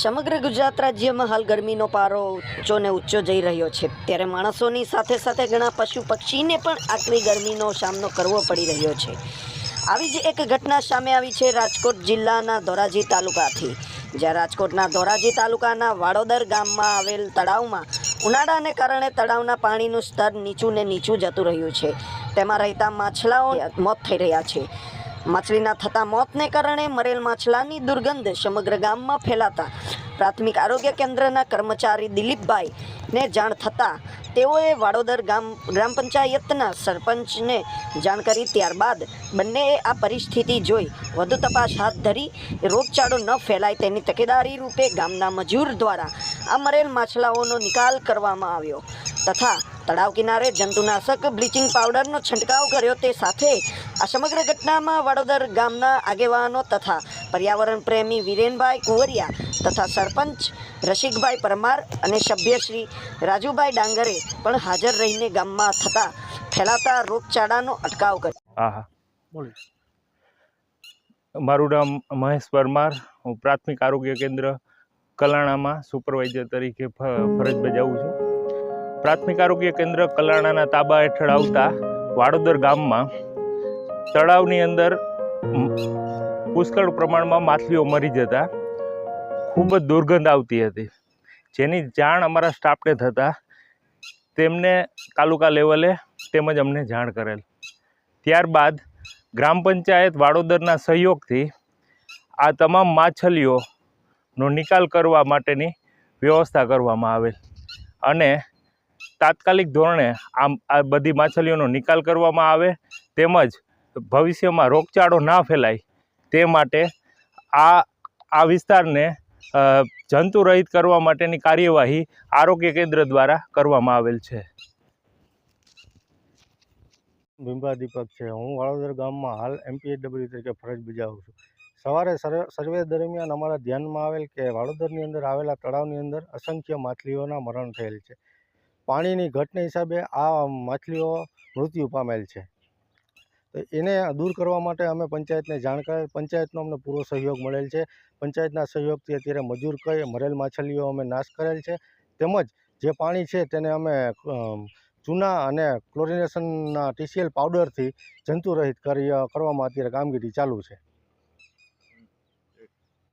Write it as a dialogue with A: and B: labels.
A: સમગ્ર ગુજરાત રાજ્યમાં હાલ ગરમીનો પારો ઊંચોને ઊંચો જઈ રહ્યો છે, ત્યારે માણસોની સાથે સાથે ઘણા પશુ પક્ષીને પણ આકરી ગરમીનો સામનો કરવો પડી રહ્યો છે। આવી જ એક ઘટના સામે આવી છે રાજકોટ જિલ્લાના ધોરાજી તાલુકાથી, જ્યાં રાજકોટના ધોરાજી તાલુકાના વાડોદર ગામમાં આવેલ તળાવમાં ઉનાળાને કારણે તળાવના પાણીનું સ્તર નીચું ને નીચું જતું રહ્યું છે। તેમાં રહેતા માછલાઓ મોત થઈ રહ્યા છે। માછલીના થતા મોતને કારણે મરેલ માછલાની દુર્ગંધ સમગ્ર ગામમાં ફેલાતા પ્રાથમિક આરોગ્ય કેન્દ્રના કર્મચારી દિલીપભાઈને જાણ થતાં તેઓએ વાડોદર ગ્રામ પંચાયતના સરપંચને જાણ કરી। ત્યારબાદ બંનેએ આ પરિસ્થિતિ જોઈ વધુ તપાસ હાથ ધરી રોગચાળો ન ફેલાય તેની તકેદારી રૂપે ગામના મજૂર દ્વારા આ મરેલ માછલાઓનો નિકાલ કરવામાં આવ્યો તથા તળાવ કિનારે જંતુનાશક બ્લીચિંગ પાવડરનો છંટકાવ કર્યો। તે સાથે આ સમગ્ર ઘટનામાં વાડોદર ગામના આગેવાનો તથા પર્યાવરણ પ્રેમી વિરેનભાઈ કુંવરિયા તથા સરપંચ રસિકભાઈ પરમાર અને સભ્ય શ્રી રાજુભાઈ ડાંગરે પણ હાજર રહીને ગામમાં થતા ફેલાતા રોગચાળાનો અટકાવ કર્યો।
B: મારું નામ મહેશ પરમાર, હું પ્રાથમિક આરોગ્ય કેન્દ્ર કલાણામાં સુપરવાઇઝર તરીકે ફરજ બજાવું છું। પ્રાથમિક આરોગ્ય કેન્દ્ર કલાણાના તાબા હેઠળ આવતા વાડોદર ગામમાં તળાવની અંદર પુષ્કળ પ્રમાણમાં માછલીઓ મરી જતા ખૂબ જ દુર્ગંધ આવતી હતી, જેની જાણ અમારા સ્ટાફને થતાં તેમને તાલુકા લેવલે તેમજ અમને જાણ કરેલ। ત્યારબાદ ગ્રામ પંચાયત વાડોદરના સહયોગથી આ તમામ માછલીઓનો નિકાલ કરવા માટેની વ્યવસ્થા કરવામાં આવેલ અને તાત્કાલિક ધોરણે આ બધી માછલીઓનો નિકાલ કરવામાં આવે તેમજ ભવિષ્યમાં રોગચાળો ના ફેલાય તે માટે આ વિસ્તારને જંતુરહિત કરવા માટેની કાર્યવાહી આરોગ્ય કેન્દ્ર દ્વારા કરવામાં આવેલ છે।
C: ભીમભા દીપક છે, હું વાડોદર ગામમાં હાલ MPHW તરીકે ફરજ બજાવું છું। સવારે સર્વે દરમિયાન અમારા ધ્યાનમાં આવેલ કે વાડોદરની અંદર આવેલા તળાવની અંદર અસંખ્ય માછલીઓના મરણ થયેલ છે। પાણીની ઘટને હિસાબે આ માછલીઓ મૃત્યુ પામેલ છે, તો એને દૂર કરવા માટે અમે પંચાયતને જાણ કરેલ। પંચાયતનો અમને પૂરો સહયોગ મળેલ છે। પંચાયતના સહયોગથી અત્યારે મજૂર કરી મરેલ માછલીઓ અમે નાશ કરેલ છે, તેમજ જે પાણી છે તેને અમે ચૂના અને ક્લોરિનેશનના TCL પાવડરથી જંતુરહિત કરવામાં અત્યારે કામગીરી ચાલુ છે।